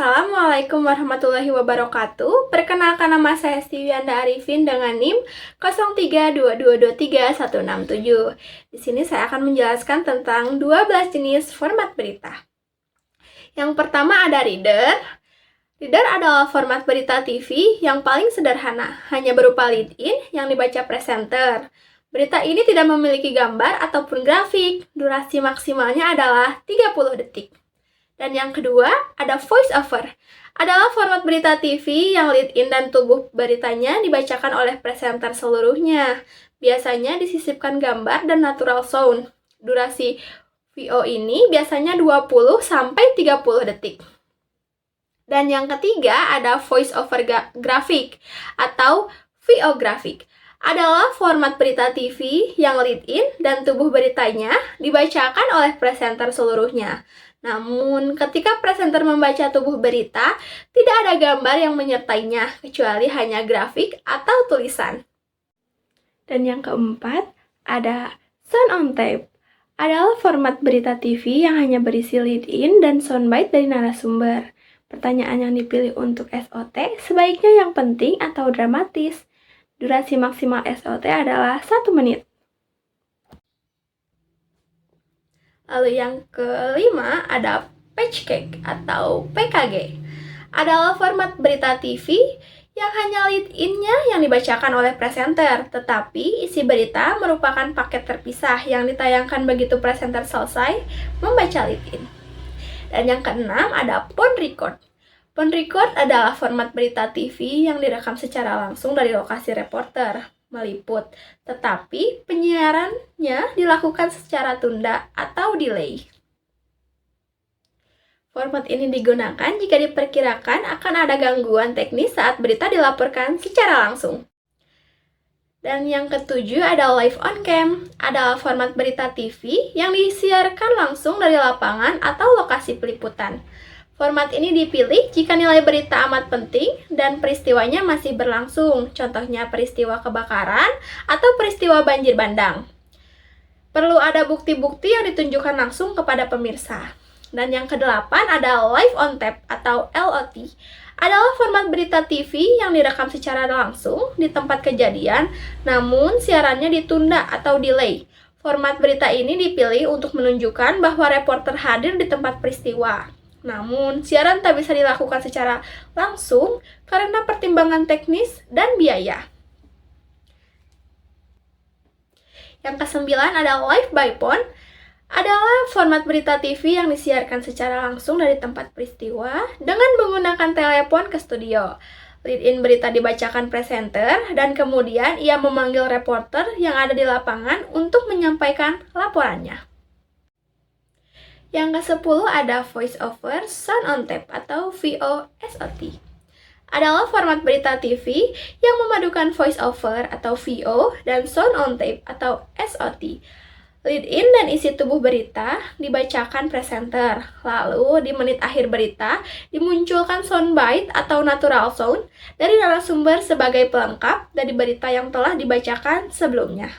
Assalamualaikum warahmatullahi wabarakatuh. Perkenalkan, nama saya Stiwianda Arifin dengan NIM 0322236167. Di sini saya akan menjelaskan tentang 12 jenis format berita. Yang pertama ada reader. Reader adalah format berita TV yang paling sederhana, hanya berupa lead-in yang dibaca presenter. Berita ini tidak memiliki gambar ataupun grafik. Durasi maksimalnya adalah 30 detik. Dan yang kedua, ada voice over. Adalah format berita TV yang lead-in dan tubuh beritanya dibacakan oleh presenter seluruhnya. Biasanya disisipkan gambar dan natural sound. Durasi VO ini biasanya 20-30 detik. Dan yang ketiga, ada voice over grafik atau VO grafik. Adalah format berita TV yang lead-in dan tubuh beritanya dibacakan oleh presenter seluruhnya. Namun, ketika presenter membaca tubuh berita, tidak ada gambar yang menyertainya, kecuali hanya grafik atau tulisan. Dan yang keempat, ada sound on tape. Adalah format berita TV yang hanya berisi lead-in dan soundbite dari narasumber. Pertanyaan yang dipilih untuk SOT sebaiknya yang penting atau dramatis. Durasi maksimal SOT adalah 1 menit. Lalu yang kelima ada page cake atau PKG. Adalah format berita TV yang hanya lead-in-nya yang dibacakan oleh presenter, tetapi isi berita merupakan paket terpisah yang ditayangkan begitu presenter selesai membaca lead-in. Dan yang keenam ada phone record. Phone record adalah format berita TV yang direkam secara langsung dari lokasi reporter meliput, tetapi penyiarannya dilakukan secara tunda atau delay. Format ini digunakan jika diperkirakan akan ada gangguan teknis saat berita dilaporkan secara langsung. Dan yang ketujuh ada live on cam. Adalah format berita TV yang disiarkan langsung dari lapangan atau lokasi peliputan. Format ini dipilih jika nilai berita amat penting dan peristiwanya masih berlangsung, contohnya peristiwa kebakaran atau peristiwa banjir bandang. Perlu ada bukti-bukti yang ditunjukkan langsung kepada pemirsa. Dan yang kedelapan ada live on tape atau LOT. Adalah format berita TV yang direkam secara langsung di tempat kejadian, namun siarannya ditunda atau delay. Format berita ini dipilih untuk menunjukkan bahwa reporter hadir di tempat peristiwa. Namun, siaran tak bisa dilakukan secara langsung karena pertimbangan teknis dan biaya. Yang kesembilan ada live by phone. Adalah format berita TV yang disiarkan secara langsung dari tempat peristiwa dengan menggunakan telepon ke studio. Lead-in berita dibacakan presenter dan kemudian ia memanggil reporter yang ada di lapangan untuk menyampaikan laporannya. Yang ke-10 ada voice over sound on tape atau VO-SOT. Adalah format berita TV yang memadukan voice over atau VO dan sound on tape atau SOT. Lead-in dan isi tubuh berita dibacakan presenter. Lalu di menit akhir berita dimunculkan soundbite atau natural sound dari narasumber sebagai pelengkap dari berita yang telah dibacakan sebelumnya.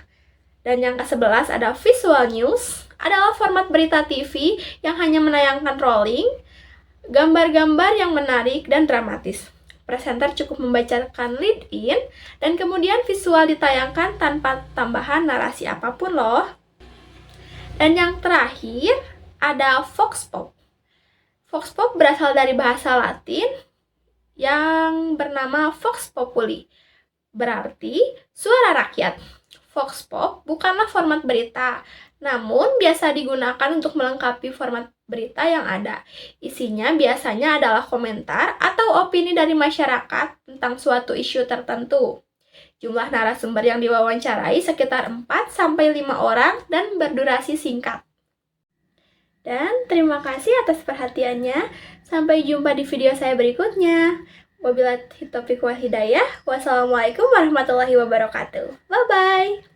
Dan yang ke-11 ada visual news. Adalah format berita TV yang hanya menayangkan rolling, gambar-gambar yang menarik dan dramatis. Presenter cukup membacakan lead-in dan kemudian visual ditayangkan tanpa tambahan narasi apapun loh. Dan yang terakhir ada vox pop. Vox pop berasal dari bahasa Latin yang bernama vox populi, berarti suara rakyat. Vox pop bukanlah format berita, namun biasa digunakan untuk melengkapi format berita yang ada. Isinya biasanya adalah komentar atau opini dari masyarakat tentang suatu isu tertentu. Jumlah narasumber yang diwawancarai sekitar 4-5 orang dan berdurasi singkat. Dan terima kasih atas perhatiannya. Sampai jumpa di video saya berikutnya. Wabillahi taufiq wal hidayah. Wassalamualaikum warahmatullahi wabarakatuh. Bye-bye.